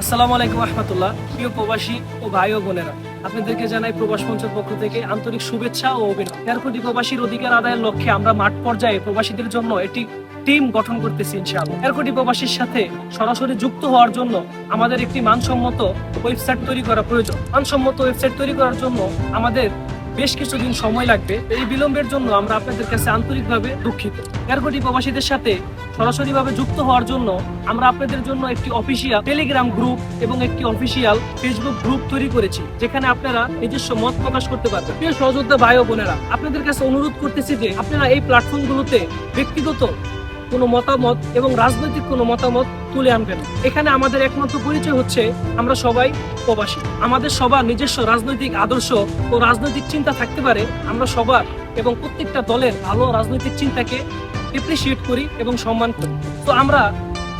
আসসালামু আলাইকুম রহমতুল্লাহ। প্রিয় প্রবাসী ও ভাই ও বোনেরা, আপনাদেরকে জানাই প্রবাস মঞ্চের পক্ষ থেকে আন্তরিক শুভেচ্ছা ও অভিনন্দন। 13 কোটি প্রবাসীর অধিকার আদায়ের লক্ষ্যে আমরা মাঠ পর্যায়ে প্রবাসীদের জন্য একটি টিম গঠন করতেছি ইনশাআল্লাহ। 13 কোটি প্রবাসীর সাথে সরাসরি যুক্ত হওয়ার জন্য আমাদের একটি মানসম্মত ওয়েবসাইট তৈরি করা প্রয়োজন। মানসম্মত ওয়েবসাইট তৈরি করার জন্য আমাদের বেশ কিছুদিন সময় লাগবে। এই বিলম্বের জন্য আমরা আপনাদের কাছে আন্তরিকভাবে দুঃখিত। 13 কোটি প্রবাসীদের সাথে সরাসরিভাবে যুক্ত হওয়ার জন্য আমরা আপনাদের জন্য একটি অফিসিয়াল টেলিগ্রাম গ্রুপ এবং একটি অফিসিয়াল ফেসবুক গ্রুপ তৈরি করেছি, যেখানে আপনারা নিজস্ব মত প্রকাশ করতে পারবেন। প্রিয় সহযোদ্ধা ভাই ও বোনেরা, আপনাদের কাছে অনুরোধ করতেছি যে আপনারা এই প্ল্যাটফর্মগুলোতে ব্যক্তিগত কোনো মতামত এবং রাজনৈতিক কোনো মতামত তুলে আনবেন। এখানে আমাদের একমাত্র পরিচয় হচ্ছে আমরা সবাই প্রবাসী। আমাদের সবার নিজস্ব রাজনৈতিক আদর্শ ও রাজনৈতিক চিন্তা থাকতে পারে। আমরা সবার এবং প্রত্যেকটা দলের ভালো রাজনৈতিক চিন্তাকে এপ্রিসিয়েট করি এবং সম্মান করি। তো আমরা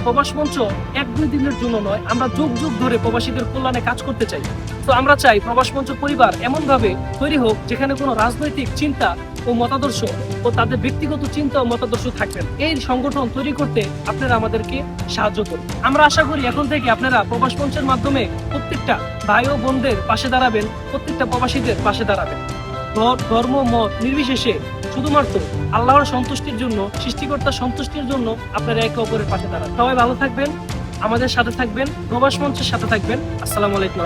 প্রবাস মঞ্চ 1-2 দিনের জন্য নয়, আমরা যুগ যুগ ধরে প্রবাসীদের কল্যাণে কাজ করতে চাই। তো আমরা চাই প্রবাস মঞ্চ পরিবার এমনভাবে তৈরি হোক যেখানে কোনো রাজনৈতিক চিন্তা ও মতাদর্শ ও তাদের ব্যক্তিগত চিন্তা ও মতাদর্শ থাকবেন। এই সংগঠন তৈরি করতে আপনারা আমাদেরকে সাহায্য করুন। আমরা আশা করি এখন থেকে আপনারা প্রবাস মঞ্চের মাধ্যমে প্রত্যেকটা ভাই ও বোনদের পাশে দাঁড়াবেন, প্রত্যেকটা প্রবাসীদের পাশে দাঁড়াবেন। ধর্ম মত নির্বিশেষে শুধুমাত্র আল্লাহর সন্তুষ্টির জন্য, সৃষ্টিকর্তার সন্তুষ্টির জন্য আপনারা একে অপরের পাশে দাঁড়ান। সবাই ভালো থাকবেন, আমাদের সাথে থাকবেন, প্রবাস মঞ্চের সাথে থাকবেন। আসসালামু আলাইকুম।